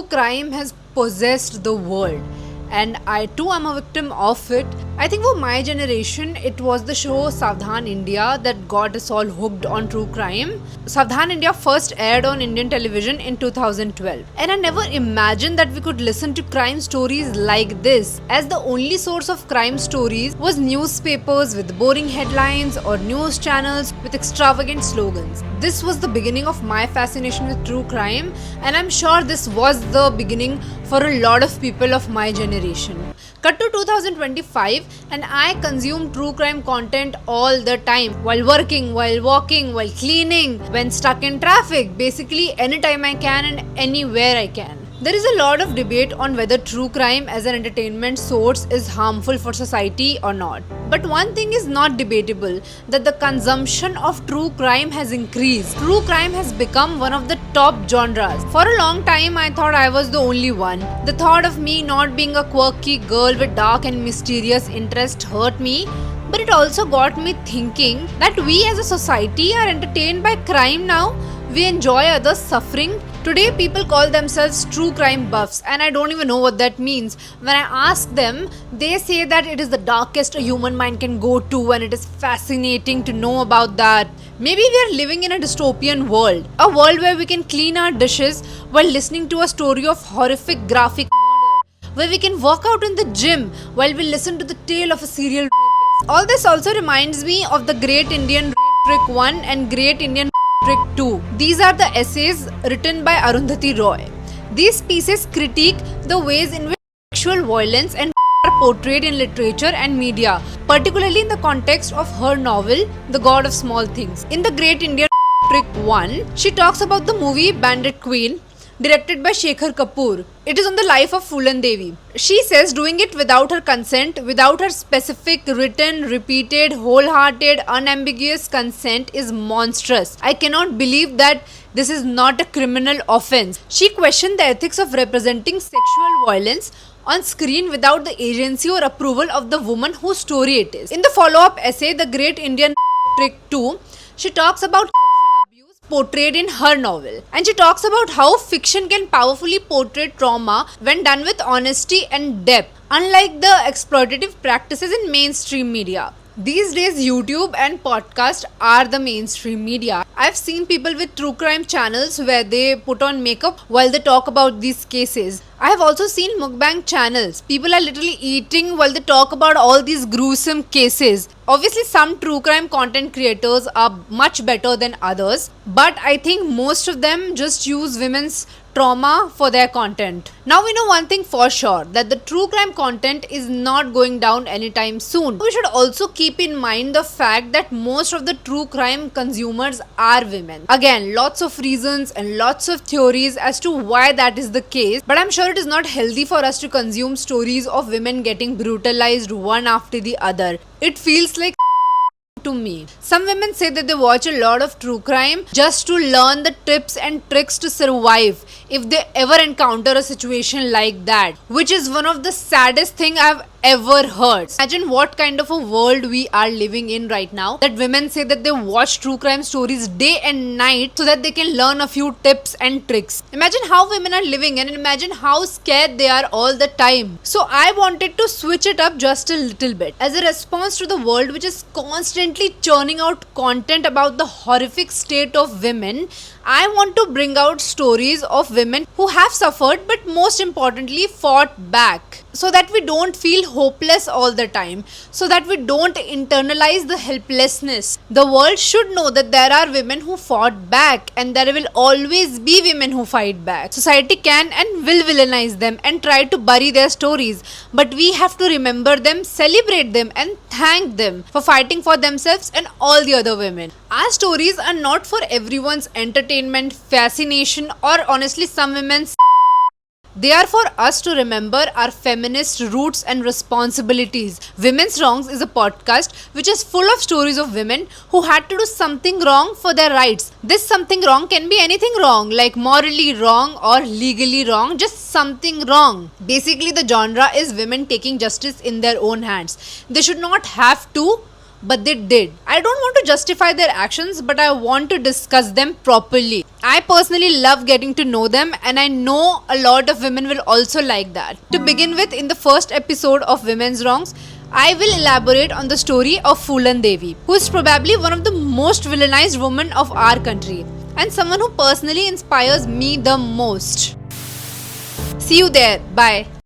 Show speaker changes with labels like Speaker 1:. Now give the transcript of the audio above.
Speaker 1: crime has possessed the world, and I too am a victim of it. I think for my generation, it was the show Savdhan India that got us all hooked on true crime. Savdhan India first aired on Indian television in 2012, and I never imagined that we could listen to crime stories like this, as the only source of crime stories was newspapers with boring headlines or news channels with extravagant slogans. This was the beginning of my fascination with true crime, and I'm sure this was the beginning for a lot of people of my generation. Cut to 2025, and I consume true crime content all the time, while working, while walking, while cleaning, when stuck in traffic, basically anytime I can and anywhere I can. There is a lot of debate on whether true crime as an entertainment source is harmful for society or not. But one thing is not debatable, that the consumption of true crime has increased. True crime has become one of the top genres. For a long time, I thought I was the only one. The thought of me not being a quirky girl with dark and mysterious interests hurt me. But it also got me thinking that we as a society are entertained by crime now. We enjoy others' suffering. Today, people call themselves true crime buffs, and I don't even know what that means. When I ask them, they say that it is the darkest a human mind can go to, and it is fascinating to know about that. Maybe we are living in a dystopian world, a world where we can clean our dishes while listening to a story of horrific graphic murder, where we can work out in the gym while we listen to the tale of a serial rapist. All this also reminds me of the Great Indian Rape Trick 1 and Great Indian Trick 2. These are the essays written by Arundhati Roy. These pieces critique the ways in which sexual violence and are portrayed in literature and media, particularly in the context of her novel, The God of Small Things. In the Great Indian Trick 1, she talks about the movie Bandit Queen, directed by Shekhar Kapoor. It is on the life of Phoolan Devi. She says doing it without her consent, without her specific, written, repeated, wholehearted, unambiguous consent is monstrous. I cannot believe that this is not a criminal offense. She questioned the ethics of representing sexual violence on screen without the agency or approval of the woman whose story it is. In the follow-up essay, The Great Indian Trick 2, she talks about portrayed in her novel, and she talks about how fiction can powerfully portray trauma when done with honesty and depth, unlike the exploitative practices in mainstream media. These days, YouTube and podcast are the mainstream media. I've seen people with true crime channels where they put on makeup while they talk about these cases. I have also seen mukbang channels. People are literally eating while they talk about all these gruesome cases. Obviously, some true crime content creators are much better than others, but I think most of them just use women's trauma for their content. Now we know one thing for sure, that the true crime content is not going down anytime soon. We should also keep in mind the fact that most of the true crime consumers are women. Again, lots of reasons and lots of theories as to why that is the case, but I'm sure it is not healthy for us to consume stories of women getting brutalized one after the other. It feels like to me. Some women say that they watch a lot of true crime just to learn the tips and tricks to survive if they ever encounter a situation like that, which is one of the saddest thing I've ever heard. Imagine what kind of a world we are living in right now, that women say that they watch true crime stories day and night so that they can learn a few tips and tricks. Imagine how women are living, and imagine how scared they are all the time. So I wanted to switch it up just a little bit. As a response to the world which is constantly churning out content about the horrific state of women, I want to bring out stories of women who have suffered but most importantly fought back, so that we don't feel hopeless all the time, so that we don't internalize the helplessness. The world should know that there are women who fought back, and there will always be women who fight back. Society can and will villainize them and try to bury their stories, but we have to remember them, celebrate them, and thank them for fighting for themselves and all the other women. Our stories are not for everyone's entertainment, fascination, or honestly some women's. They are for us to remember our feminist roots and responsibilities. Women's Wrongs is a podcast which is full of stories of women who had to do something wrong for their rights. This something wrong can be anything wrong, like morally wrong or legally wrong, just something wrong. Basically, the genre is women taking justice in their own hands. They should not have to, but they did. I don't want to justify their actions, but I want to discuss them properly. I personally love getting to know them, and I know a lot of women will also like that. To begin with, in the first episode of Women's Wrongs, I will elaborate on the story of Phoolan Devi, who is probably one of the most villainized women of our country, and someone who personally inspires me the most. See you there. Bye.